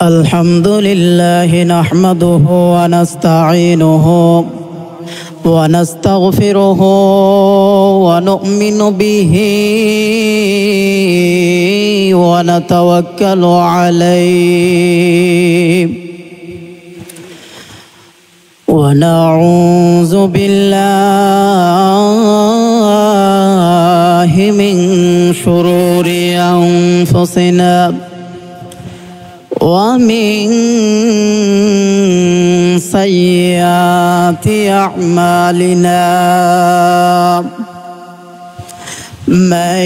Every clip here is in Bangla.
الحمد لله نحمده ونستعينه ونستغفره ونؤمن به ونتوكل عليه ونعوذ بالله من شرور أنفسنا ومن سيئات أعمالنا من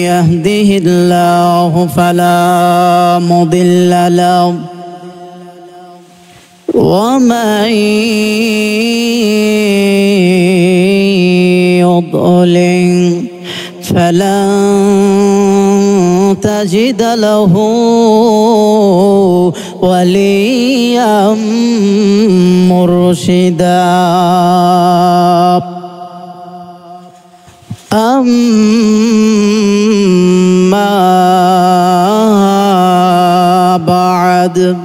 يهده الله فلا مضل له ومن يضلل فلن تجد له وليا مرشدا أما بعد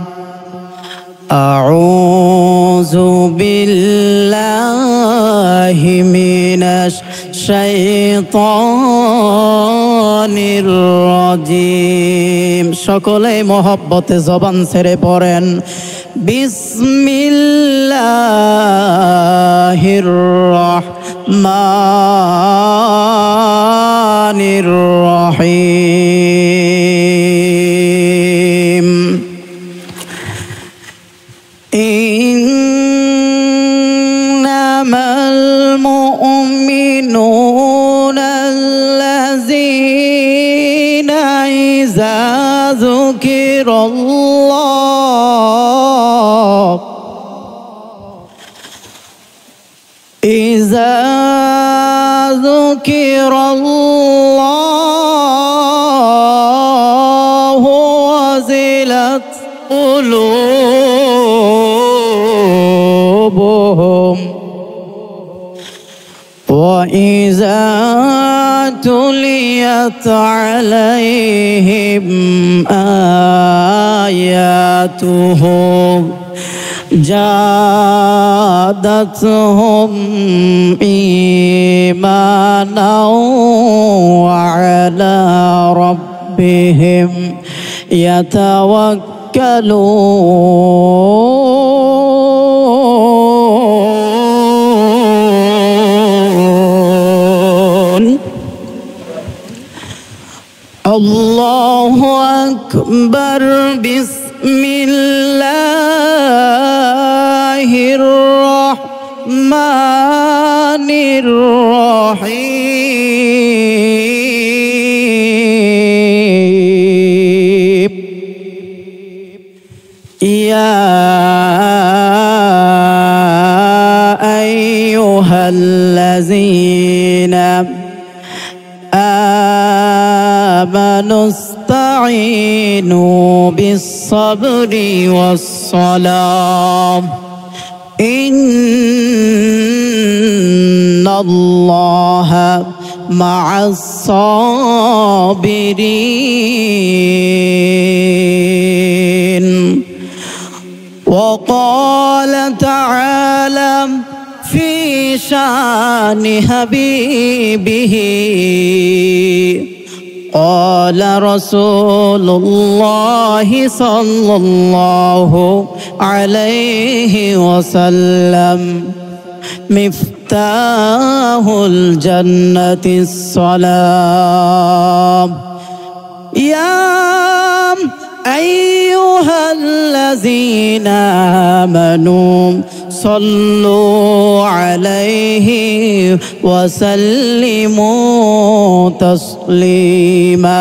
أعوذ بالله من الشيطان الرجيم সকলে মহব্বতে জবান ছেড়ে পড়েন বিসমিল্লাহির রহমানির রহিম ইন্নামাল মুমিনুনা আল্লাযীনা ইযা যুকিরাল্লাহ وجلت قلوبهم وإذا تليت عليهم آياته زادتهم إيمانا وعلى ربهم يتوكلون الله أكبر بسم الله الرحمن الرحيم يا أيها الذين آمنوا استعينوا بالصبر والصلاة إن الله مع الصابرين وقال تعالى في شان حبيبه قال رسول الله صلى الله عليه وسلم مفتاح الجنة الصلاة يا أيها الذين آمنوا صلوا عليه وسلموا تسليما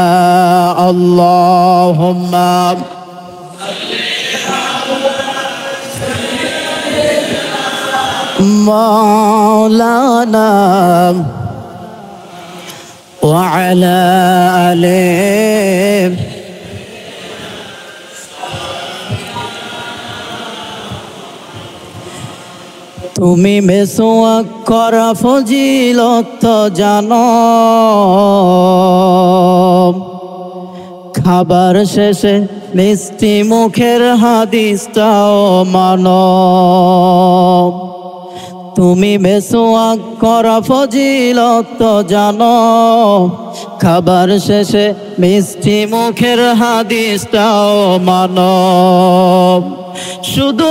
اللهم مولانا وعلى آله তুমি মেসওয়াক করা ফজিলত জানো খাবার শেষে মিষ্টি মুখের হাদিসটাও মানো। তুমি মেসওয়াক করা ফজিলত তো জানো, খাবার শেষে মিষ্টি মুখের হাদিসটাও মানো। শুধু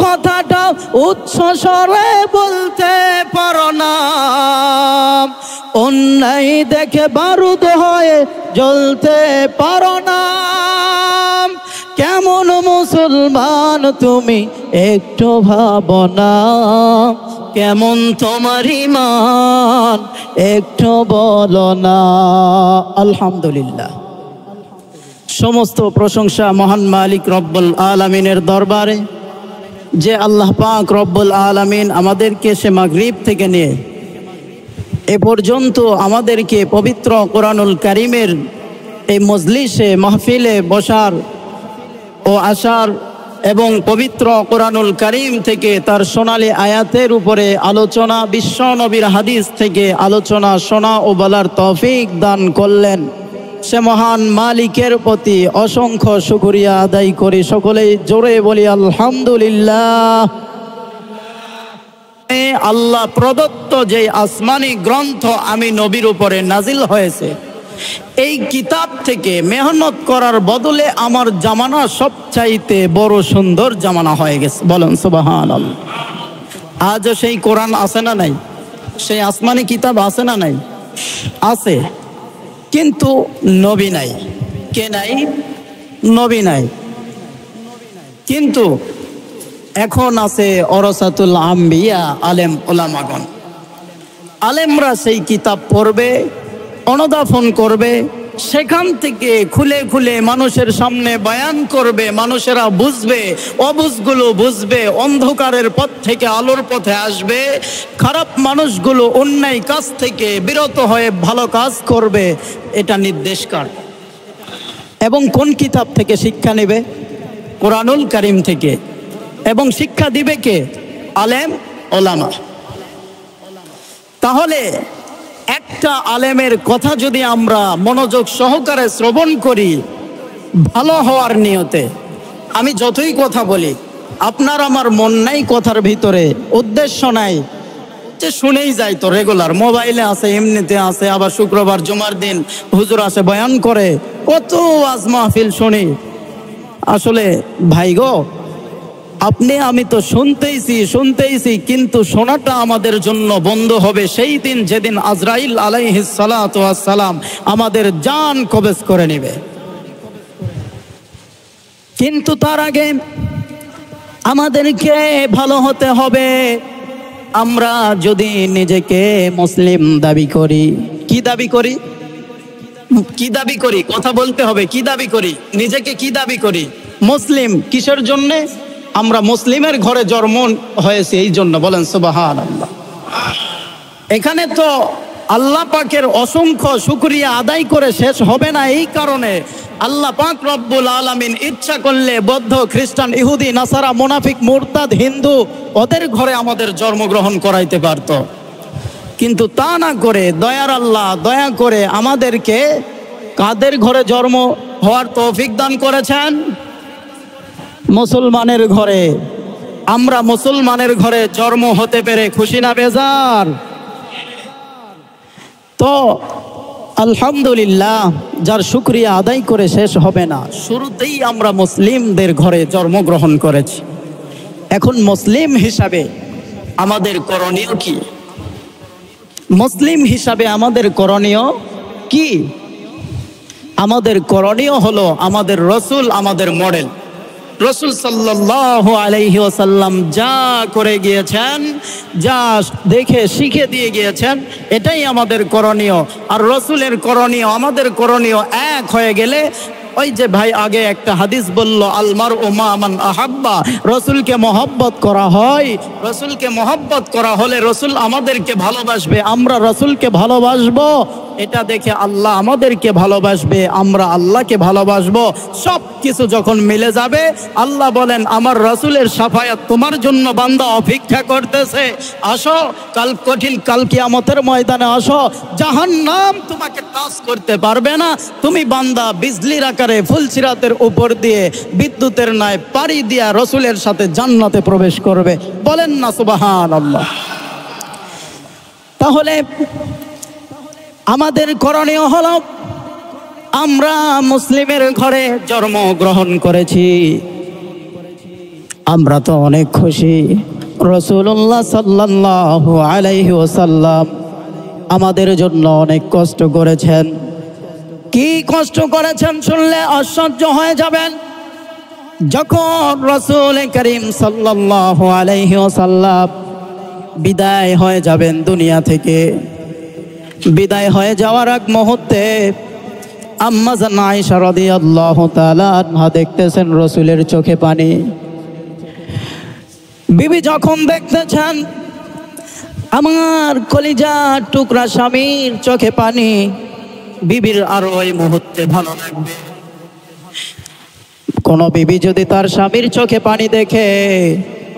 কথাটা উচ্চ স্বরে বলতে পারো না, অন্যায় দেখে বারুদ হয়ে জ্বলতে পারো না। কেমন মুসলমান তুমি একটু ভাবো না, কেমন তোমার ঈমান একটু বলো না। আলহামদুলিল্লাহ, সমস্ত প্রশংসা মহান মালিক রব্বুল আলামিনের দরবারে, যে আল্লাহ পাক রব্বুল আলামিন আমাদেরকে সে মাগরিব থেকে নিয়ে এ পর্যন্ত আমাদেরকে পবিত্র কোরআনুল কারীমের এই মজলিসে মাহফিলে বসার ও আসার এবং পবিত্র কোরআনুল কারীম থেকে তার সোনালী আয়াতের উপরে আলোচনা, বিশ্ব নবীর হাদিস থেকে আলোচনা শোনা ও বলার তৌফিক দান করলেন। সে মহান মালিকের প্রতি অসংখ্য শুকরিয়া আদায় করি। সকলেই জোরে বলি আলহামদুলিল্লাহ। আল্লাহ প্রদত্ত যে আসমানি গ্রন্থ আমি নবীর উপরে নাজিল হয়েছে, এই কিতাব থেকে মেহনত করার বদলে আমার জামানা সবচাইতে বড় সুন্দর জামানা হয়ে গেছে। বলেন সুবহানাল্লাহ। আজও সেই কোরআন আছে না নাই? সেই আসমানি কিতাব আছে না নাই? আছে, কিন্তু নবী নাই। কে নাই? নবী নাই। কিন্তু এখন আছে ওরাসাতুল আম্বিয়া, আলেম ওলামাগণ। আলেমরা সেই কিতাব পড়বে, অনুধাবন করবে, সেখান থেকে খুলে খুলে মানুষের সামনে বয়ান করবে, মানুষেরা বুঝবে, অবুঝগুলো বুঝবে, অন্ধকারের পথ থেকে আলোর পথে আসবে, খারাপ মানুষগুলো অন্যায় কাজ থেকে বিরত হয়ে ভালো কাজ করবে। এটা নির্দেশকার। এবং কোন কিতাব থেকে শিক্ষা নেবে? কোরআনুল কারীম থেকে। এবং শিক্ষা দিবে কে? আলেম ওলামা। তাহলে একটা আলেমের কথা যদি আমরা মনোযোগ সহকারে শ্রবণ করি ভালো হওয়ার নিয়তে, আমি যতই কথা বলি আপনার আমার মন নাই কথার ভিতরে, উদ্দেশ্য নাই, যে শুনেই যাই তো রেগুলার, মোবাইলে আছে, এমনিতে আছে, আবার শুক্রবার জুমার দিন হুজুর আসে বয়ান করে, কত ওয়াজ মাহফিল শুনি। আসলে ভাই গো, আপনি আমি তো শুনতেইছি, কিন্তু শোনাটা আমাদের জন্য বন্ধ হবে সেই দিন যেদিন আজরাইল আলাইহিস সালাতু ওয়াস সালাম আমাদের জান কবজ করে নেবে। কিন্তু তার আগে আমাদেরকে ভালো হতে হবে। আমরা যদি নিজেকে মুসলিম দাবি করি, কি দাবি করি? কি দাবি করি? কথা বলতে হবে। কি দাবি করি? নিজেকে কি দাবি করি? মুসলিম। কিসের জন্যে? আমরা মুসলিমের ঘরে জন্ম হয়েছে এই জন্য। বলেন সুবহানাল্লাহ। এখানে তো আল্লাহ পাকের অসংখ্য শুকরিয়া আদায় করে শেষ হবে না। এই কারণে আল্লাহ পাক রব্বুল আলামিন ইচ্ছা করলে বৌদ্ধ, খ্রিস্টান, ইহুদি, নাসারা, মুনাফিক, মুরতাদ, হিন্দু ওদের ঘরে আমাদের জন্মগ্রহণ করাইতে পারত, কিন্তু তা না করে দয়ার আল্লাহ দয়া করে আমাদেরকে কাদের ঘরে জন্ম হওয়ার তৌফিক দান করেছেন? মুসলমানের ঘরে। আমরা মুসলমানের ঘরে জন্ম হতে পেরে খুশি না বেজার? তো আলহামদুলিল্লাহ, যার শুকরিয়া আদায় করে শেষ হবে না। শুরুতেই আমরা মুসলিমদের ঘরে জন্মগ্রহণ করেছি। এখন মুসলিম হিসাবে আমাদের করণীয় কি? মুসলিম হিসাবে আমাদের করণীয় কি? আমাদের করণীয় হলো আমাদের রসুল আমাদের মডেল। রসুল সাল্লাল্লাহু আলাইহি ওয়াসাল্লাম যা করে গিয়েছেন, যা দেখে শিখে দিয়ে গিয়েছেন, এটাই আমাদের করণীয়। আর রসুলের করণীয় আমাদের করণীয় এক হয়ে গেলে, ওই যে ভাই আগে একটা হাদিস বলল, আলমার ও মান আহাব্বা, রসুলকে মহব্বত করা হয়। রসুলকে মহব্বত করা হলে রসুল আমাদেরকে ভালোবাসবে, আমরা রসুলকে ভালোবাসবো। এটা দেখে আল্লাহ আমাদেরকে ভালোবাসবে, আমরা আল্লাহকে ভালোবাসবো। সব কিছু যখন মিলে যাবে, আল্লাহ বলেন আমার রসুলের শাফায়াত তোমার জন্য বান্দা অপেক্ষা করতেছে। আসো কঠিন কাল কিয়ামতের ময়দানে আসো, জাহান্নাম তোমাকে টাচ করতে পারবে না। তুমি বান্দা বিজলির আকারে আকারে ফুলসিরাতের উপর দিয়ে বিদ্যুতের ন্যায় পাড়ি দিয়া রসুলের সাথে জান্নাতে প্রবেশ করবে। বলেন না সুবহানাল্লাহ। তাহলে আমাদের করণীয় হলো, আমরা মুসলিমের ঘরে জন্মগ্রহণ করেছি, আমরা তো অনেক খুশি। রাসূলুল্লাহ সাল্লাল্লাহু আলাইহি ওয়াসাল্লাম আমাদের জন্য অনেক কষ্ট করেছেন। কি কষ্ট করেছেন শুনলে আশ্চর্য হয়ে যাবেন। যখন রাসূল করিম সাল্লাল্লাহু আলাইহি ওয়াসাল্লাম বিদায় হয়ে যাবেন দুনিয়া থেকে, বিদায় হয়ে যাওয়ার আগ মুহূর্তে আম্মা জান আয়েশা রাদিয়াল্লাহু তাআলা আনহা দেখতেছেন রাসূলের চোখে পানি। বিবি যখন দেখতেছেন আমার কলিজার টুকরা স্বামীর চোখে পানি, বিবির আরো ওই মুহূর্তে ভালো লাগবে। কোন বিবি যদি তার স্বামীর চোখে পানি দেখে,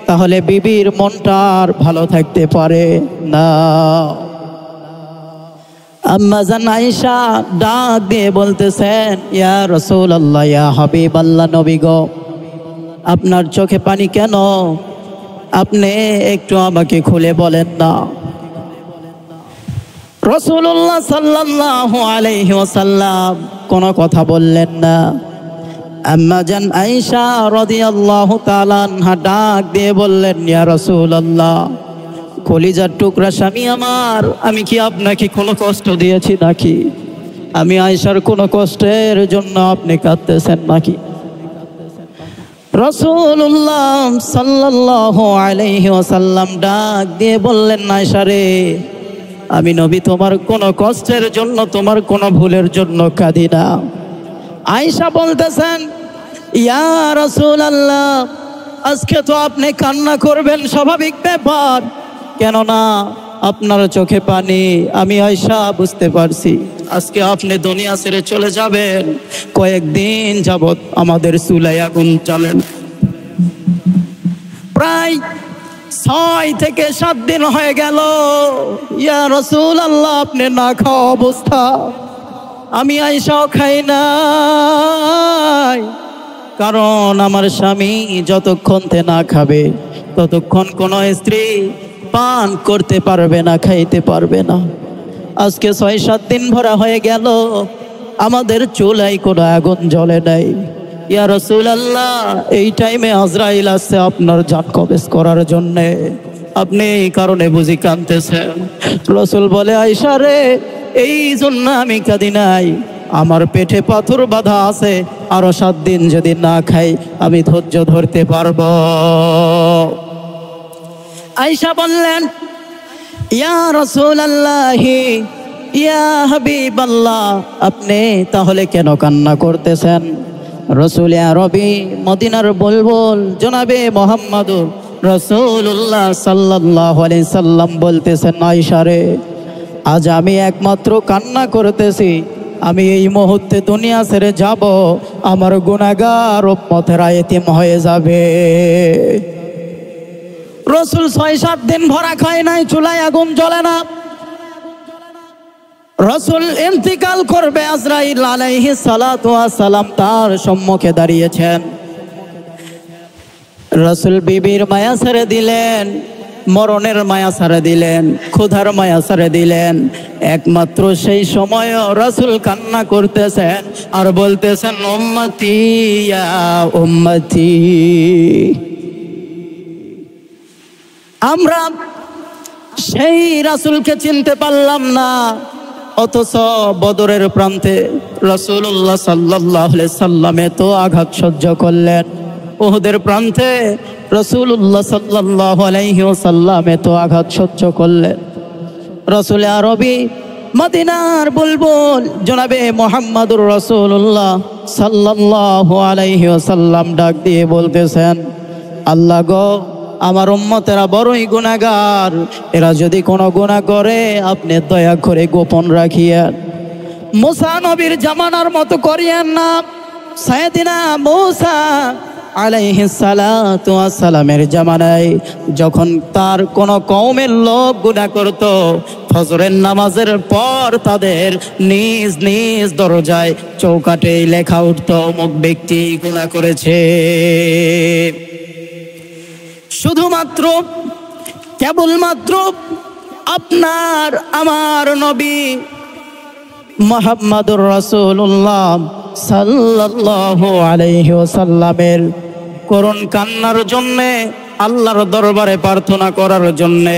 তাহলে বিবির মনটা আর ভালো থাকতে পারে না। আম্মা জান আয়েশা ডাক দিয়ে বলতেছেন, ইয়া রাসূলুল্লাহ, ইয়া হাবিবাল্লাহ, নবী গো, আপনার চোখে পানি কেন? আপনি একটু আমাকে খুলে বলেন না। রাসূলুল্লাহ সাল্লাল্লাহু আলাইহি ওয়াসাল্লাম কোনো কথা বললেন না। আম্মা জান আয়েশা রাদিয়াল্লাহু তাআলা আনহা ডাক দিয়ে বললেন, ইয়া রাসূলুল্লাহ, কলিজার টুকরা স্বামী আমার, আমি কি আপনাকে কোনো কষ্ট দিয়েছি নাকি? আমি আয়েশার কোনো কষ্টের জন্য আপনি কাঁদতেছেন নাকি? রাসূলুল্লাহ সাল্লাল্লাহু আলাইহি ওয়াসাল্লাম ডাক দিয়ে বললেন, আয়েশা রে, আমি নবী তোমার কোনো কষ্টের জন্য, তোমার কোনো ভুলের জন্য কাঁদি না। আয়েশা বলতেছেন, ইয়া রাসূলুল্লাহ, আজকে তো আপনি কান্না করবেন, স্বাভাবিক ব্যাপার, কেননা আপনার চোখে পানি আমি আয়েশা বুঝতে পারছি। আজকে আপনি দুনিয়া ছেড়ে চলে যাবেন, কয়েকদিন যাবত আমাদের চুলায় আগুন জ্বলেন। প্রায় 6 থেকে 7 দিন হয়ে গেল। ইয়া রাসূলুল্লাহ, আপনি না খাওয়া অবস্থা, আমি আয়েশাও খাই নাই, কারণ আমার স্বামী যতক্ষণ না খাবে ততক্ষণ কোনো স্ত্রী পান করতে পারবে না, খাইতে পারবে না। আজকে 6-7 দিন ভরা হয়ে গেল, আমাদের চুলায় কোনো আগুন জ্বলে নাই। ইয়া রাসূলুল্লাহ, এই টাইমে আজরাইল আসছে আপনার জান কবজ করার জন্যে, আপনি এই কারণে বুঝি কাঁদতেছেন? রাসূল বলে, আয়েশা রে, এই জন্য আমি কাঁদি নাই, আমার পেটে পাথর বাঁধা আছে, আরো 7 দিন যদি না খাই আমি ধৈর্য ধরতে পারবো। আয়েশা বললেন, ইয়া রাসূলুল্লাহ, ইয়া হাবিবাল্লাহ, আপনি তাহলে কেন কান্না করতেছেন? রাসূল আরবি মদিনার বুলবুল জনাবে মুহাম্মদুর রাসূলুল্লাহ সাল্লাল্লাহু আলাইহি সাল্লাম বলতেছেন, আয়েশা রে, আজ আমি একমাত্র কান্না করতেছি, আমি এই মুহূর্তে দুনিয়া ছেড়ে যাব, আমার গুনাহগার উম্মতেরা এতিম হয়ে যাবে। রাসূল 6-7 দিন ভরা খায় নাই, চুলায় আগুন জ্বলে না। রাসূল ইন্তিকাল করবে, আজরাইল আলাইহিস সালাতু ওয়াস সালাম তার সম্মুখে দাঁড়িয়েছেন। রাসূল বিবির মায়া ছেড়ে দিলেন, মরণের মায়া ছেড়ে দিলেন, ক্ষুধার মায়া ছেড়ে দিলেন। একমাত্র সেই সময় রাসূল কান্না করতেছেন আর বলতেছেন, উম্মতি ইয়া উম্মতি। আমরা সেই রাসূলকে চিনতে পারলাম না, অথচ বদরের প্রান্তে রাসূলুল্লাহ সাল্লাল্লাহু আলাইহি সাল্লাম তো আঘাত সহ্য করলেন, উহুদের প্রান্তে রাসূলুল্লাহ সাল্লাল্লাহু আলাইহি ওয়াসাল্লাম তো আঘাত সহ্য করলেন। রাসূল আরবি মদিনার বুলবুল জনাবে মুহাম্মদুর রাসূলুল্লাহ সাল্লাল্লাহু আলাইহি ওয়াসাল্লাম ডাক দিয়ে বলতেছেন, আল্লাহ গো, আমার উম্মতেরা বড়ই গুনাহগার, এরা যদি কোনো গুনাহ করে আপনি দয়া করে গোপন রাখিয়েন। মুসা নবীর জামানার মতো করিয়েন না। সাইয়েদিনা মুসা আলাইহিস সালাতু ওয়াস সালামের জামানায় যখন তার কোন কওমের লোক গুনাহ করত, ফজরের নামাজের পর তাদের নিজ নিজ দরজায় চৌকাঠে লেখা উঠত অমুক ব্যক্তি গুনাহ করেছে। শুধুমাত্র কেবলমাত্র আপনার আমার নবী মুহাম্মদুর রাসূলুল্লাহ সাল্লাল্লাহু আলাইহি ওয়াসাল্লামের করুণ কান্নার জন্যে, আল্লাহর দরবারে প্রার্থনা করার জন্যে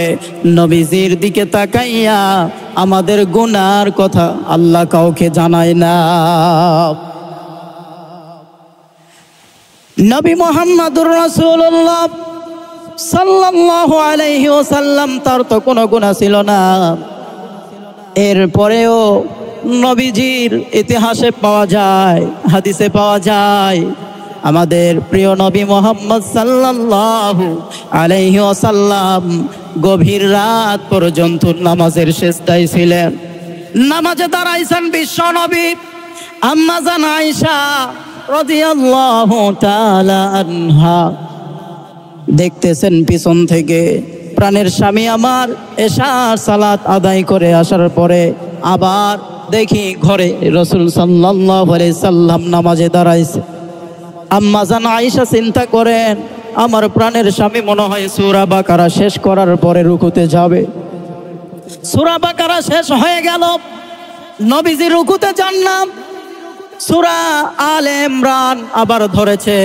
নবীজির দিকে তাকাইয়া আমাদের গুনার কথা আল্লাহ কাউকে জানায় না। নবী মুহাম্মদুর রাসূলুল্লাহ সাল্লাল্লাহু আলাইহি ওয়াসাল্লাম তার তো কোনো গুনাহ ছিল না, এরপরেও নবীজির ইতিহাসে পাওয়া যায়, হাদিসে পাওয়া যায় আমাদের প্রিয় নবী মুহাম্মদ সাল্লাল্লাহু আলাইহি ওয়াসাল্লাম গভীর রাত পর্যন্ত নামাজের সিজদায় ছিলেন। নামাজে দাঁড়াইছেন বিশ্ব নবী আম্মা জান আয়েশা রাদিয়াল্লাহু তাআলা আনহা, দেখতেছেন পিছন থেকে প্রাণের স্বামী আমার এশার সালাত আদায় করে আসার পরে আবার দেখি ঘরে রাসূল সাল্লাল্লাহু আলাইহি সাল্লাম নামাজে দাঁড়াইছে। আম্মা জান আয়েশা চিন্তা করেন, আমার প্রাণের স্বামী মনে হয় সূরা বাকারা শেষ করার পরে রুকুতে যাবে। সূরা বাকারা শেষ হয়ে গেল, নবীজি রুকুতে যান না, সূরা আলে ইমরান আবার ধরেছে।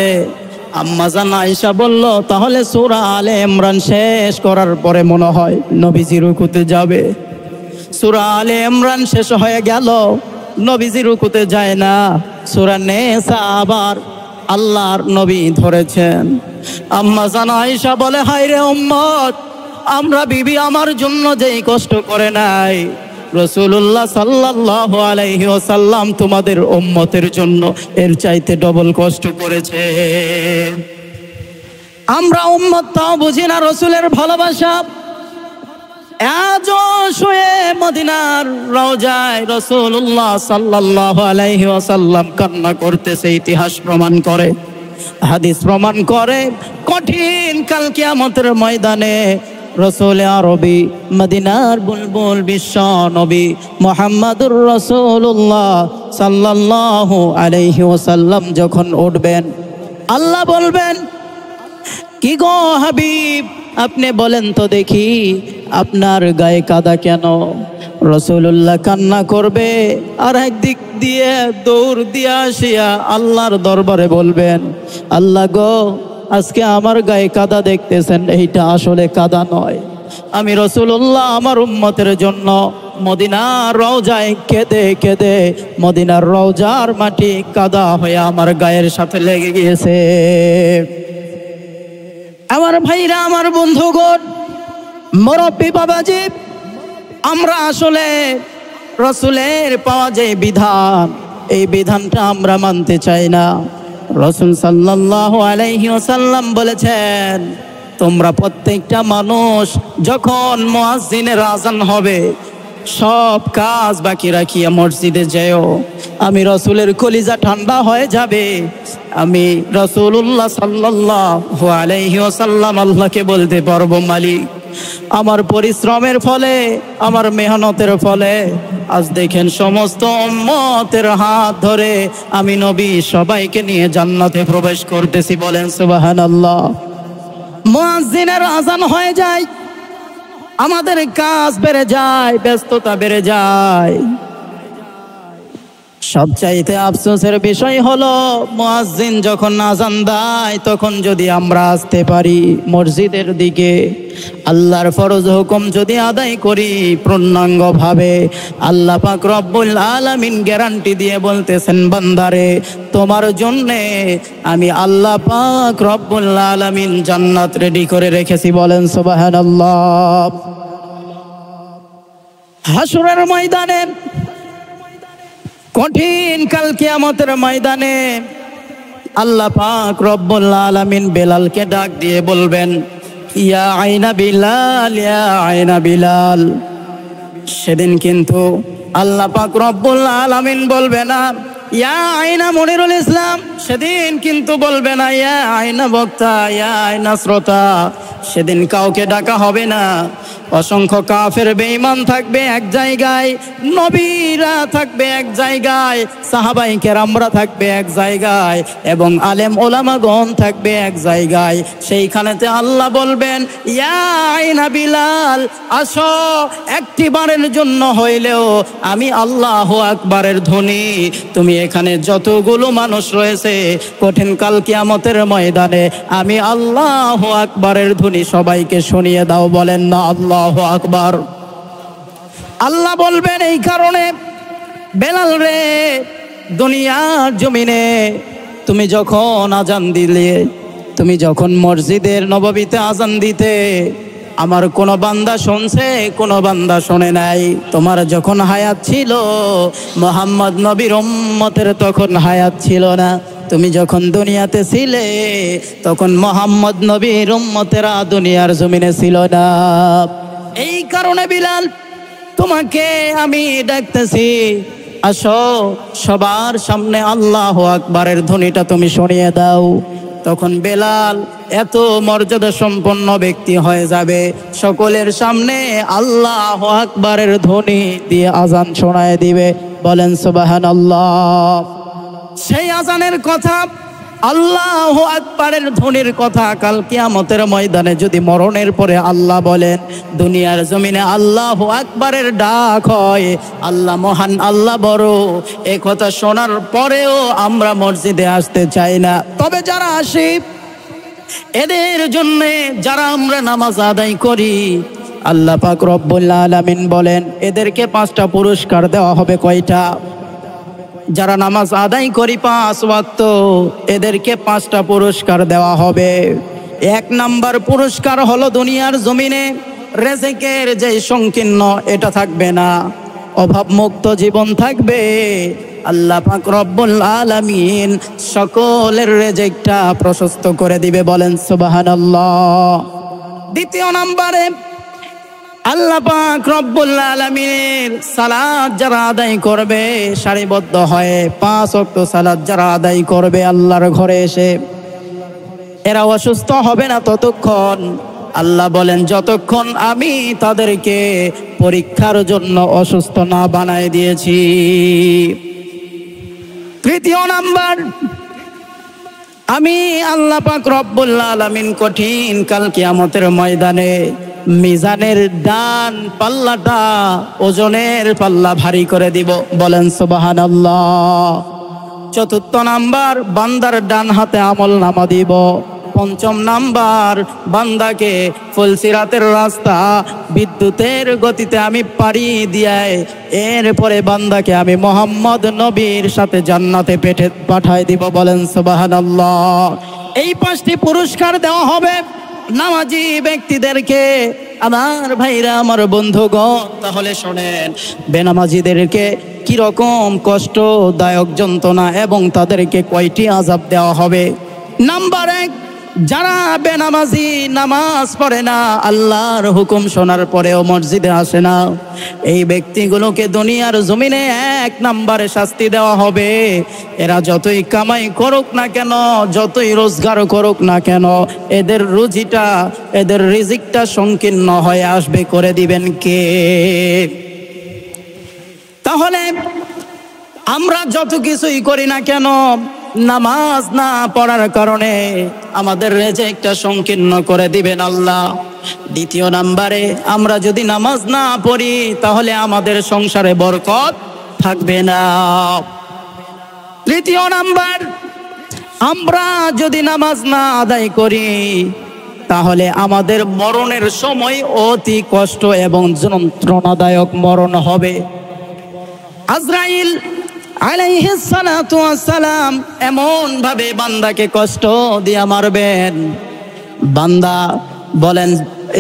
আম্মা জান আয়েশা বলল, তাহলে সূরা আলে ইমরান শেষ করার পরে মনে হয় নবীজি রুকুতে যাবে। সূরা আলে ইমরান শেষ হয়ে গেল, নবীজি রুকুতে যায় না, সূরা নিসা আবার আল্লাহর নবী ধরেছেন। আম্মা জান আয়েশা বলে, হায় রে উম্মত, আমরা বিবি আমার জন্য যেই কষ্ট করে নাই, রাসূলুল্লাহ সাল্লাল্লাহু আলাইহি ওয়াসাল্লাম তোমাদের উম্মতের জন্য এর চাইতে ডবল কষ্ট করেছে। আমরা উম্মত তাও বুঝি না রাসূলের ভালোবাসা। আজও শুয়ে মদিনার রওজায় রাসূলুল্লাহ সাল্লাল্লাহু আলাইহি ওয়াসাল্লাম কান্না করতেছে, ইতিহাস প্রমাণ করে, হাদিস প্রমাণ করে। কঠিন কাল কিয়ামতের ময়দানে রাসূল আরবি মদিনার বুলবুল বিশ্ব নবী মুহাম্মদুর রাসূলুল্লাহ সাল্লাল্লাহু আলাইহি ওয়াসাল্লাম যখন উঠবেন, আল্লাহ বলবেন, কি গো হাবিব, আপনি বলেন তো দেখি আপনার গায়ে কাদা কেন? রাসূলুল্লাহ কান্না করবে, আর একদিক দিয়ে দৌড় দিয়ে আসিয়া আল্লাহর দরবারে বলবেন, আল্লাহ গো, আজকে আমার গায়ে কাদা দেখতেছেন, এইটা আসলে কাদা নয়, আমি রাসূলুল্লাহ আমার উম্মতের জন্য মদিনার রওজায় কেঁদে কেঁদে মদিনার রওজার মাটি কাদা হয়ে আমার গায়ের সাথে লেগে গিয়েছে। আমার ভাইরা, আমার বন্ধুগণ, মুরব্বী বাবাজি, আমরা আসলে রাসূলের পাওয়া যে বিধান, এই বিধানটা আমরা মানতে চাই না। রাসূল সাল্লাল্লাহু আলাইহি ওয়াসাল্লাম বলেছেন, তোমরা প্রত্যেকটা মানুষ যখন মুয়াজ্জিনের আযান হবে সব কাজ বাকি রাখিয়া মসজিদে যেও। আমি রাসূলের কলিজা ঠান্ডা হয়ে যাবে, আমি রাসূলুল্লাহ সাল্লাল্লাহু আলাইহি ওয়াসাল্লাম আল্লাহকে বলতে পারবো, মালিক, আমার পরিশ্রমের ফলে, আমার মেহনতের ফলে আজ দেখেন সমস্ত উম্মতের হাত ধরে আমি নবী সবাইকে নিয়ে জান্নাতে প্রবেশ করতেছি। বলেন সুবহানাল্লাহ। মুয়াজ্জিনের আযান হয়ে যায়, আমাদের কাজ বেড়ে যায়, ব্যস্ততা বেড়ে যায়। সবচাইতে আফসোসের বিষয় হলো মুয়াজ্জিন যখন আযান দেয় তখন যদি আমরা আসতে পারি মসজিদের দিকে, আল্লাহর ফরজ হুকুম যদি আদায় করি পূর্ণাঙ্গভাবে, আল্লাহ পাক রব্বুল আলামিন গ্যারান্টি দিয়ে বলতেছেন, বান্দারে, তোমার জন্যে আমি আল্লাহ পাক রব্বুল আলামিন জান্নাত রেডি করে রেখেছি। বলেন সুবহানাল্লাহ। হাসরের ময়দানে, কঠিন কাল কিয়ামতের ময়দানে আল্লাহ পাক রব্বুল আলামিন বেলালকে ডাক দিয়ে বলবেন, ইয়া আইনা বিলাল, ইয়া আইনা বিলাল। সেদিন কিন্তু আল্লাহ পাক রব্বুল আলামিন বলবে না, ইয়া আয়না মনিরুল ইসলাম, সেদিন কিন্তু বলবে না ইয়া আয়না বক্তা, ইয়া আয়না শ্রোতা, সেদিন কাউকে ডাকা হবে না। অসংখ্য কাফের বেঈমান থাকবে এক জায়গায়, নবীরা থাকবে এক জায়গায়, সাহাবায়ে কেরামরা থাকবে এক জায়গায়, এবং আলেম ওলামাগণ থাকবে এক জায়গায়। সেইখানেতে আল্লাহ বলবেন ইয়া আয়না বিলাল, আসো, একটিবারের জন্য হইলেও আমি আল্লাহু আকবারের ধ্বনি তুমি এখানে যতগুলো মানুষ রয়েছে কঠিন কাল কিয়ামতের ময়দানে আমি আল্লাহু আকবারের ধ্বনি সবাইকে শুনিয়ে দাও। বলেন না আল্লাহু আকবার। আল্লাহ বলবেন এই কারণে বেলাল রে, দুনিয়ার জমিনে তুমি যখন আজান দিলে, তুমি যখন মসজিদের নববীতে আজান দিতে, আমার কোন বান্দা শুনছে, কোন বান্দা শোনে নাই। তোমার যখন হায়াত ছিল, মুহাম্মদ নবীর উম্মতের তখন হায়াত ছিল না। তুমি যখন দুনিয়াতে ছিলে তখন মুহাম্মদ নবীর উম্মতেরা দুনিয়ার জমিনে ছিল না। এই কারণে বিলাল তোমাকে আমি ডাকতেছি, আসো, সবার সামনে আল্লাহু আকবারের ধ্বনিটা তুমি শুনিয়ে দাও। তখন বেলাল এত মর্যাদা সম্পন্ন ব্যক্তি হয়ে যাবে, সকলের সামনে আল্লাহু আকবারের ধ্বনি দিয়ে আজান শোনায় দিবে। বলেন সুবহানাল্লাহ। সেই আজানের কথা, আল্লাহু আকবারের ধ্বনির কথা কাল কিয়ামতের ময়দানে যদি মরণের পরে আল্লাহ বলেন, দুনিয়ার জমিনে আল্লাহু আকবারের ডাক হয়, আল্লাহ মহান, আল্লাহ বড়, এই কথা শোনার পরেও আমরা মসজিদে আসতে চাই না। তবে যারা আসি, এদের জন্য যারা আমরা নামাজ আদায় করি, আল্লাহ পাক রব্বুল আলামিন বলেন এদেরকে 5টা পুরস্কার দেওয়া হবে। কয়টা? যারা নামাজ আদায় করি 5 ওয়াক্ত, এদেরকে 5টা পুরস্কার দেওয়া হবে। 1 নাম্বার পুরস্কার হলো দুনিয়ার জমিনে রিজিকের যে সংকীর্ণ এটা থাকবে না, অভাবমুক্ত জীবন থাকবে। আল্লাহ পাক রব্বুল আলামিন সকলের রিজিকটা প্রশস্ত করে দিবে। বলেন সুবহানাল্লাহ। 2 নম্বরে আল্লাহ পাক রব্বুল আলামিনের সালাত যারা আদায় করবে সারিবদ্ধ হয়ে, 5 ওয়াক্ত সালাত যারা আদায় করবে আল্লাহর ঘরে এসে, এরা অসুস্থ হবে না ততক্ষণ। আল্লাহ বলেন যতক্ষণ আমি তাদেরকে পরীক্ষার জন্য অসুস্থ না বানায় দিয়েছি। 3 নাম্বার, আমি আল্লাহ পাক রব্বুল আলামিন কঠিন কাল কিয়ামতের ময়দানে মিজানের ডান পাল্লাটা, ওজনের পাল্লা ভারী করে দিব। বলেন সুবহানাল্লাহ। 4 নাম্বার, বান্দার ডান হাতে আমল নামা দিব। 5 নাম্বার, বান্দাকে ফুলসিরাতের রাস্তা বিদ্যুতের গতিতে আমি পাড়ি দিয়াই, এরপরে বান্দাকে আমি মুহাম্মদ নবীর সাথে জান্নাতে পাঠাই দিব। বলেন সুবহানাল্লাহ। এই 5টি পুরস্কার দেওয়া হবে নামাজি ব্যক্তিদেরকে। আমার ভাইরা, আমার বন্ধুগণ, তাহলে শোনেন বেনামাজিদেরকে কিরকম কষ্টদায়ক যন্ত্রণা এবং তাদেরকে কয়টি আযাব দেওয়া হবে। নাম্বার 1, যারা বেনামাজি, নামাজ পড়ে না, আল্লাহর হুকুম শোনার পরেও মসজিদে আসে না, এই ব্যক্তিগুলোকে দুনিয়ার জমিনে 1 নম্বরে শাস্তি দেওয়া হবে। এরা যতই কামাই করুক না কেন, যতই রোজগার করুক না কেন, এদের রুজিটা, এদের রিজিকটা সংকীর্ণ হয়ে আসবে। করে দিবেন কে? তাহলে আমরা যত কিছুই করি না কেন, নামাজ না পড়ার কারণে আমাদের রিজিকটা সংকীর্ণ করে দিবেন আল্লাহ। 2 নম্বরে, আমরা যদি নামাজ না পড়ি তাহলে আমাদের সংসারে বরকত থাকবে না। 3 নাম্বার, আমরা যদি নামাজ না আদায় করি তাহলে আমাদের মরণের সময় অতি কষ্ট এবং যন্ত্রণাদায়ক মরণ হবে। আজরাইল আলাইহিস সালাতু ওয়াস সালাম এমন ভাবে বান্দাকে কষ্ট দিয়া মারবেন, বান্দা বলেন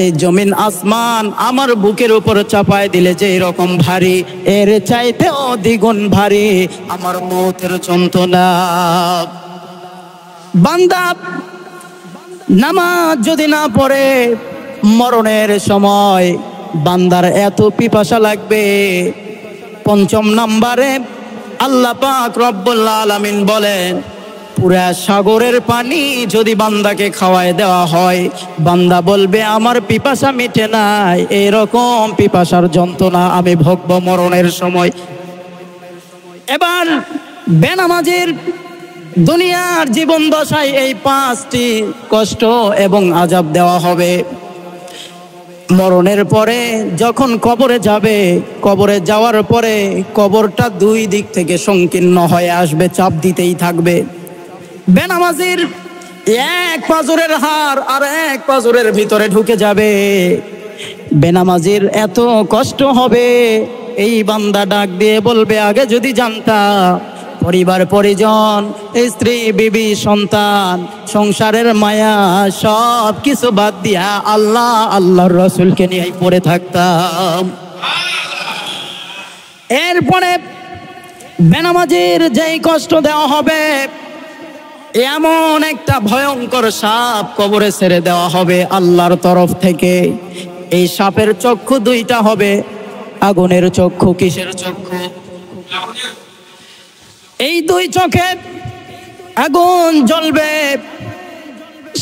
এই জমিন আসমান আমার বুকের উপর চাপায় দিলে যে এরকম ভারী, এর চাইতেও দ্বিগুণ ভারী আমার মৌতের যন্ত্রণা। বান্দা নামাজ যদি না পড়ে, মরণের সময় বান্দার এত পিপাসা লাগবে। 5 নম্বরে, আল্লাহ পাক রব্বুল আলামিন বলেন, পুরা সাগরের পানি যদি বান্দাকে খাওয়ায় দেওয়া হয়, বান্দা বলবে আমার পিপাসা মিটে নাই, এরকম পিপাসার যন্ত্রণা আমি ভোগব মরণের সময়। এবার বেনামাজির দুনিয়ার জীবন দশায় এই 5টি কষ্ট এবং আযাব দেওয়া হবে। মরণের পরে যখন কবরে যাবে, কবরে যাওয়ার পরে কবরটা 2 দিক থেকে সংকীর্ণ হয়ে আসবে, চাপ দিতেই থাকবে। বেনামাজির এক পাজরের হাড় আর এক পাজরের ভিতরে ঢুকে যাবে। বেনামাজির এত কষ্ট হবে, এই বান্দা ডাক দিয়ে বলবে আগে যদি জানতাম পরিবার পরিজন, স্ত্রী বিবি সন্তান সংসারের মায়া সব কিছু বাদ দিয়া আল্লাহ আল্লাহর রাসূলকে নিয়ে পড়ে থাকতাম। এরপরে বেনামাজির যেই কষ্ট দেওয়া হবে, এমন একটা ভয়ঙ্কর সাপ কবরে ছেড়ে দেওয়া হবে আল্লাহর তরফ থেকে। এই সাপের চক্ষু 2টা হবে, আগুনের চক্ষু। কিসের চক্ষু? এই 2 চোখে আগুন জ্বলবে।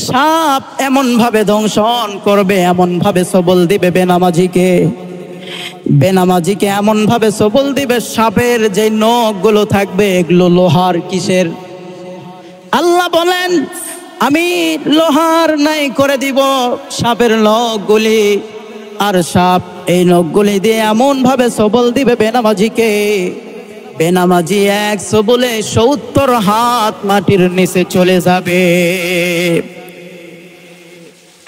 সাপ এমন ভাবে দংশন করবে, এমন ভাবে সবল দিবে বেনামাজিকে। বেনামাজিকে এমন ভাবে সবল দিবে, সাপের যে নখগুলো থাকবে এগুলো লোহার। কিসের? আল্লাহ বলেন আমি লোহার নাই করে দিব সাপের নখগুলি, আর সাপ এই নখগুলি দিয়ে এমন ভাবে সবল দিবে বেনামাজিকে, বেনামাজি এক সবলে 70 হাত মাটির নিচে চলে যাবে।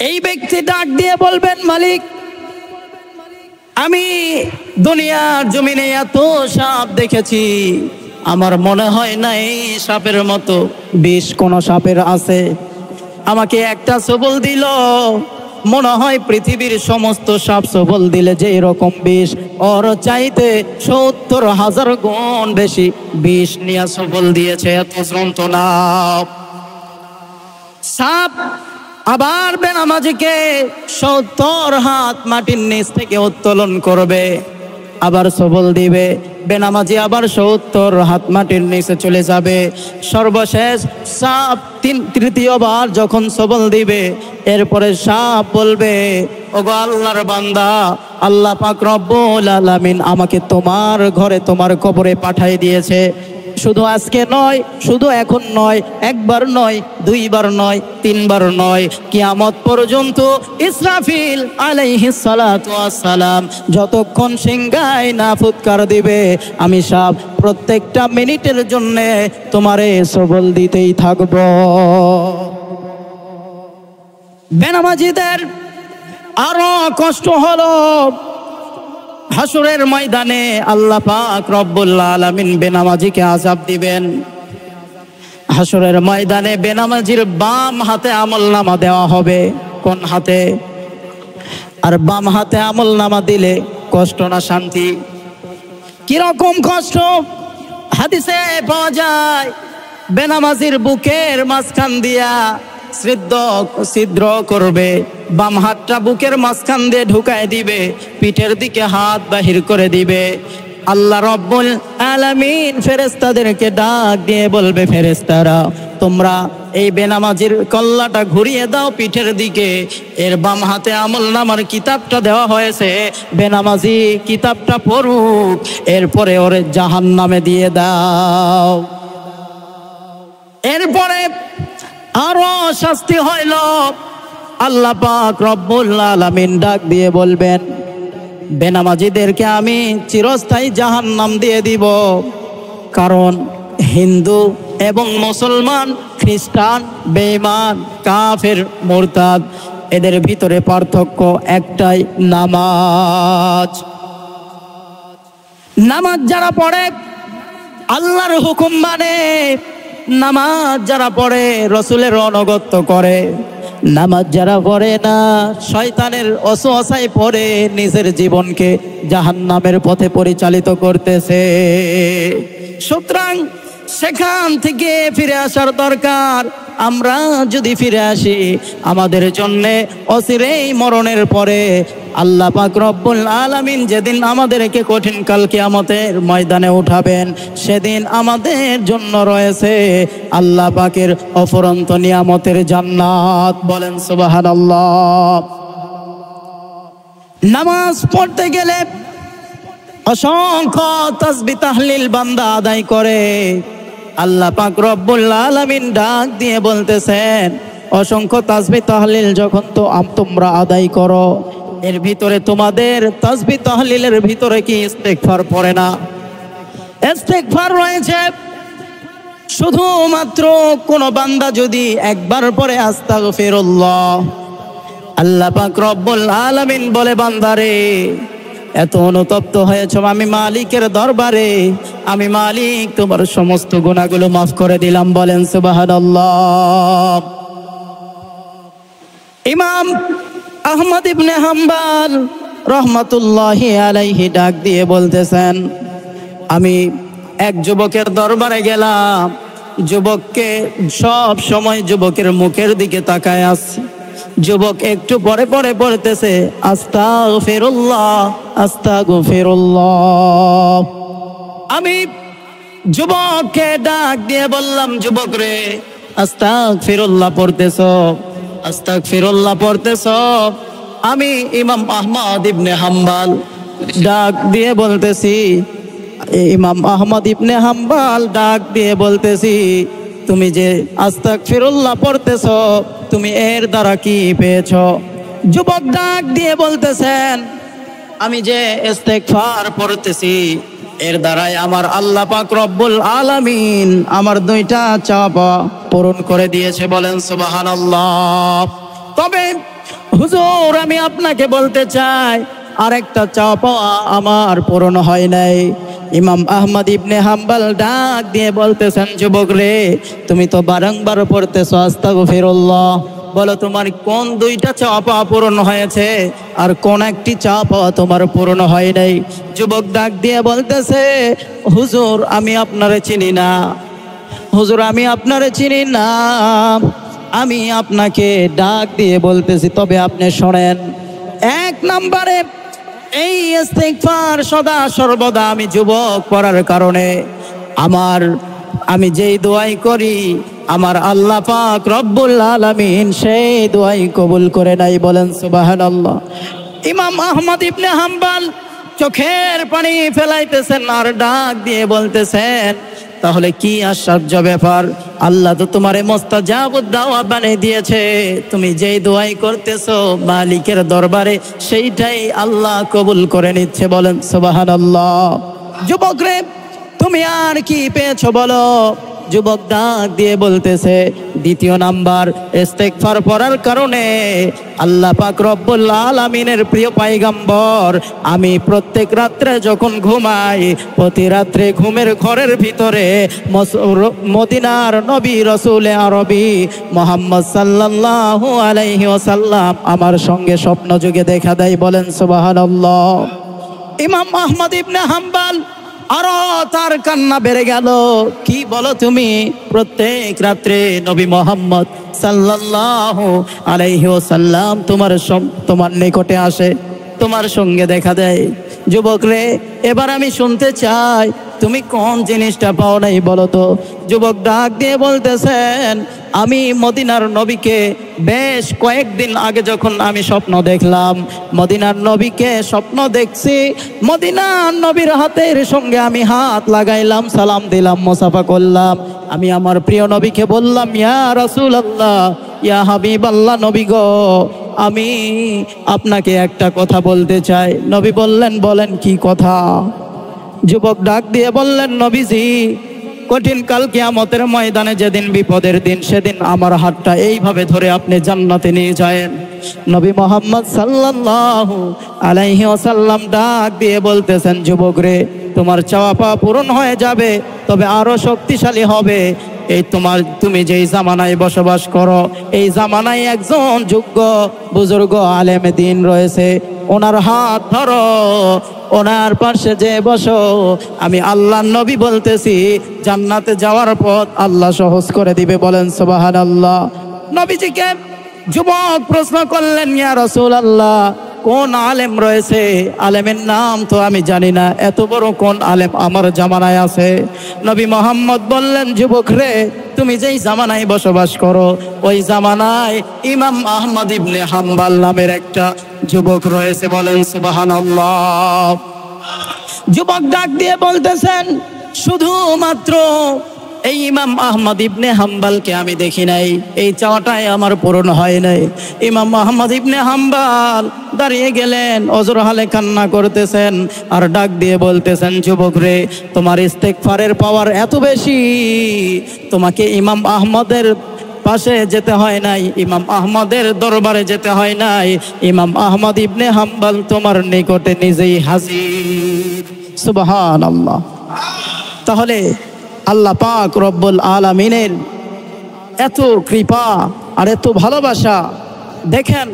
এই ব্যক্তি ডাক দিয়ে বলবেন, মালিক আমি দুনিয়ার জমিনে এত সাপ দেখেছি, আমার মনে হয় না এই সাপের মতো বিষ কোন সাপের আছে। আমাকে একটা সবল দিল, মনে হয় পৃথিবীর সমস্ত সাপ সবল দিলে যে এরকম বিষ, ওর চাইতে 70,000 গুণ বেশি বিষ নিয়ে সবল দিয়েছে। এত যন্ত্রণা। সাপ আবার বেনামাজিকে 70 হাত মাটির নিচ থেকে উত্তোলন করবে, আবার সবল দিবে। বেনামাজি আবার 70 হাত মাটির নিচে চলে যাবে। সর্বশেষ সাপ তৃতীয়বার যখন সবল দিবে, এরপরে সাপ বলবে, ওগো আল্লাহর বান্দা, আল্লাহ পাক রব্বুল আলামিন আমাকে তোমার ঘরে তোমার কবরে পাঠিয়ে দিয়েছে। শুধু আজকে নয়, শুধু এখন নয়, একবার নয়, 2 বার নয়, 3 বার নয়, কিয়ামত পর্যন্ত ইসরাফিল আলাইহিস সালাতু ওয়াস সালাম যতক্ষণ সিংহায় না ফুৎকার দিবে, আমি সাপ প্রত্যেকটা মিনিটের জন্য তোমারে সবল দিতেই থাকব। বেনামাজিদের আরো কষ্ট হলো, হাসরের ময়দানে আল্লাহ পাক রব্বুল আলামিন বেনামাজিকে আযাব দিবেন। হাসরের ময়দানে বেনামাজির বাম হাতে আমলনামা দেওয়া হবে। কোন হাতে? আর বাম হাতে আমলনামা দিলে কষ্ট না শান্তি? কিরকম কষ্ট? হাদিসে পাওয়া যায়, বেনামাজির বুকের মাঝখান দিয়া ছিদ্র করবে, বাম হাতটা বুকের মাঝখান দিয়ে ঢুকায় দিবে, পিঠের দিকে হাত বাহির করে দিবে। আল্লাহ রব্বুল আলামিন ফেরেশতাদেরকে ডাক দিয়ে বলবে, ফেরেশতারা তোমরা এই বেনামাজির কল্লাটা ঘুরিয়ে দাও পিঠের দিকে, এর বাম হাতে আমলনামার কিতাবটা দেওয়া হয়েছে, বেনামাজি কিতাবটা পড়ুক, এরপরে ওরে জাহান্নামে দিয়ে দাও। এরপরে আরো শাস্তি হইল, আল্লাহ পাক রব্বুল আলামিন ডাক দিয়ে বলবেন, বেনামাজিদেরকে আমি চিরস্থায়ী জাহান্নাম দিয়ে দিব। কারণ হিন্দু এবং মুসলমান, খ্রিস্টান, বেঈমান, কাফের, মুরতাদ, এদের ভিতরে পার্থক্য একটাই, নামাজ। নামাজ যারা পড়ে আল্লাহর হুকুম মানে, নামাজ যারা পড়ে রসুলের অনুগত্য করে, নামাজ যারা পড়ে না শয়তানের ওয়াসওয়াসায় পড়ে নিজের জীবনকে জাহান্নামের পথে পরিচালিত করতেছে। সুতরাং সেখান থেকে ফিরে আসার দরকার। আমরা যদি ফিরে আসি, আমাদের জন্যে অচিরেই মরণের পরে আল্লাহ পাক রব্বুল আলামিন যেদিন আমাদেরকে কঠিন কাল কিয়ামতের ময়দানে উঠাবেন, সেদিন আমাদের জন্য রয়েছে আল্লাহ পাকের অফুরন্ত নিয়ামতের জান্নাত। বলেন সুবহানাল্লাহ। নামাজ পড়তে গেলে অসংখ্য তাসবিহ তাহলিল বান্দা আদায় করে। আল্লাহ পাক রব্বুল আলামিন ডাক দিয়ে বলতেছেন, অসংখ্য তাসবিহ তাহলিল যখন তো তোমরা আদায় করো, এর ভিতরে তোমাদের তাসবিহ তাহলিলের ভিতরে কি ইস্তেগফার পড়ে না? ইস্তেগফার রয়েছে। শুধুমাত্র কোন বান্দা যদি একবার পরে আস্তাগফিরুল্লাহ, আল্লাহ পাক রব্বুল আলামিন বলে, বান্দারে এত অনুতপ্ত হয়েছ আমি মালিকের দরবারে, আমি মালিক তোমার সমস্ত গুনাহগুলো মাফ করে দিলাম। বলেন সুবহানাল্লাহ। ইমাম আহমদ ইবনে হাম্বল রহমাতুল্লাহি আলাইহি ডাক দিয়ে বলতেছেন, আমি এক যুবকের দরবারে গেলাম, যুবককে সব সময় যুবকের মুখের দিকে তাকায় আসছি। যুবক একটু পরে পরে পড়তেছে আস্তাগফিরুল্লাহ আস্তাগফিরুল্লাহ। আমি যুবককে ডাক দিয়ে বললাম, যুবক রে আস্তাগফিরুল্লাহ পড়তেছো, আস্তাগফিরুল্লাহ পড়তেছো? আমি ইমাম আহমদ ইবনে হাম্বল ডাক দিয়ে বলতেছি, ইমাম আহমদ ইবনে হাম্বল ডাক দিয়ে বলতেছি, তুমি যে আস্তাগফিরুল্লাহ পড়তেছো, তুমি এর দ্বারা কি পেয়েছো? যুবক ডাক দিয়ে বলতেছেন, আমি যে ইস্তেগফার পড়তেছি, এর দ্বারাই আমার আল্লাহ পাক রব্বুল আলামিন আমার দুইটা চাওয়া পূরণ করে দিয়েছে। বলেন সুবহানাল্লাহ। তবে হুজুর, আমি আপনাকে বলতে চাই, আরেকটা চাওয়া আমার পূরণ হয় নাই। ইমাম আহমদ ইবনে হাম্বল ডাক দিয়ে বলতেছেন, যুবক রে তুমি তো বারংবার পড়তেছো আস্তাগফিরুল্লাহ, বলো তোমার কোন দুইটা চাওয়া পূরণ হয়েছে আর কোন একটি চাওয়া তোমার পূরণ হয় নাই? যুবক ডাক দিয়ে বলতেছে, হুজুর আমি আপনারে চিনি না, হুজুর আমি আপনারে চিনি না, আমি আপনাকে ডাক দিয়ে বলতেছি, তবে আপনি শোনেন। এক নম্বরে এই ইস্তেগফার সদা সর্বদা আমি যুবক পড়ার কারণে আমি যেই দোয়াই করি, আমার আল্লাহ পাক রব্বুল আলামিন সেই দোয়াই কবুল করে নাই। বলেন সুবহানাল্লাহ। ইমাম আহমদ ইবনে হাম্বল চোখের পানি ফেলাইতেছেন আর ডাক দিয়ে বলতেছেন, তাহলে কি আশ্চর্য ব্যাপার, আল্লাহ তো তোমারে মুস্তাজাবুদ দাওয়া বানিয়ে দিয়েছে, তুমি যেই দোয়াই করতেছো মালিকের দরবারে সেইটাই আল্লাহ কবুল করে নিচ্ছে। বলেন সুবহানাল্লাহ। যুবক রে তুমি আর কি পেয়েছো বলো? যুবক ডাক দিয়ে বলতেছে, দ্বিতীয় নাম্বার ইস্তেগফার পড়ার কারণে আল্লাহ পাক রব্বুল আলামিনের প্রিয় পয়গম্বর, আমি প্রত্যেক রাত্রে যখন ঘুমাই, প্রতি রাত্রে ঘুমের ঘরের ভিতরে মদিনার নবী রসুলে আরবি মুহাম্মদ সাল্লাল্লাহু আলাইহি ওয়াসাল্লাম আমার সঙ্গে স্বপ্ন যুগে দেখা দেয়। বলেন সুবহানাল্লাহ। ইমাম আহমদ ইবনে হাম্বল আরো তার কান্না বেড়ে গেল। কি বলো তুমি? প্রত্যেক রাত্রে নবী মুহাম্মদ সাল্লাল্লাহু আলাইহি ওয়াসাল্লাম তোমার নিকটে আসে, তোমার সঙ্গে দেখা দেয়। যুবক রে এবার আমি শুনতে চাই, তুমি কোন জিনিসটা পাও নাই বলো তো? যুবক ডাক দিয়ে বলতেছেন, আমি মদিনার নবীকে বেশ কয়েকদিন আগে যখন আমি স্বপ্ন দেখলাম, মদিনার নবীকে স্বপ্ন দেখছি, মদিনার নবীর হাতের সঙ্গে আমি হাত লাগাইলাম, সালাম দিলাম, মুসাফা করলাম। আমি আমার প্রিয় নবীকে বললাম, ইয়া রাসূলুল্লাহ, ইয়া হাবিবাল্লাহ, নবী গো, আমি আপনাকে একটা কথা বলতে চাই। নবী বললেন, বলেন কি কথা? যুবক ডাক দিয়ে বললেন, নবীজি, কঠিন কাল কিয়ামতের ময়দানে যেদিন বিপদের দিন, সেদিন আমার হাতটা এইভাবে ধরে আপনি জান্নাতে নিয়ে যায়েন। নবী মুহাম্মদ সাল্লাল্লাহু আলাইহি ওয়াসাল্লাম ডাক দিয়ে বলতেছেন, যুবক রে তোমার চাওয়া পাওয়া পূরণ হয়ে যাবে, তবে আরো শক্তিশালী হবে, তুমি যেই জামানায় বসবাস করো, এই জামানায় একজন যোগ্য বুজুর্গ আলেম দ্বীন রয়েছে, ওনার হাত ধরো, ওনার পাশে যে বসো। আমি আল্লাহর নবী বলতেছি, জান্নাতে যাওয়ার পথ আল্লাহ সহজ করে দিবে। বলেন সুবহানাল্লাহ। নবীজিকে যুবক প্রশ্ন করলেন, ইয়া রাসূলুল্লাহ, কোন আলেম রয়েছে? আলেমের নাম তো আমি জানি না, এত বড় কোন আলেম আমার জামানায় আছে? নবী মোহাম্মদ বললেন, যুবক রে, তুমি যেই জামানায় বসবাস করো, ওই জামানায় ইমাম আহমদ ইবনে হাম্বল নামের একটা যুবক রয়েছে। বলেন সুবহানাল্লাহ। যুবক ডাক দিয়ে বলতেছেন, শুধুমাত্র এই ইমাম আহমদ ইবনে হাম্বলকে আমি দেখি নাই, এই চাওয়াটাই আমার পূরণ হয় নাই। ইমাম আহমদ ইবনে হাম্বল দাঁড়িয়ে গেলেন, অজর হালে কান্না করতেছেন, আর ডাক দিয়ে বলতেছেন, যুবক রে, তোমার ইস্তেগফারের পাওয়ার এত বেশি, তোমাকে ইমাম আহমদের পাশে যেতে হয় নাই, ইমাম আহমদের দরবারে যেতে হয় নাই, ইমাম আহমদ ইবনে হাম্বল তোমার নিকটে নিজেই হাজির। সুবহানাল্লাহ। তাহলে আল্লাহ পাক রব্বুল আলামিনের এত কৃপা আর এত ভালোবাসা দেখেন।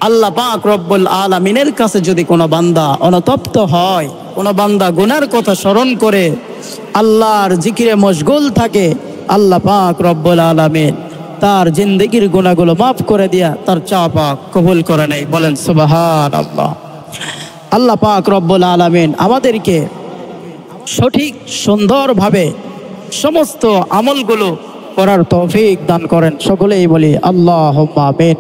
আল্লাহ পাক রব্বুল আলামিনের কাছে যদি কোনো বান্দা অনুতপ্ত হয়, কোনো বান্দা গুনার কথা স্মরণ করে আল্লাহর জিকিরে মশগুল থাকে, আল্লাহ পাক রব্বুল আলামিন তার জিন্দেগির গুনাহগুলো মাফ করে দিয়া তার চাওয়া পাক কবুল করে নেয়। বলেন সুবহানাল্লাহ। আল্লাহ পাক রব্বুল আলামিন আমাদেরকে সঠিক সুন্দরভাবে সমস্ত আমলগুলো করার তৌফিক দান করেন। সকলেই বলি আল্লাহুম্মা আমিন।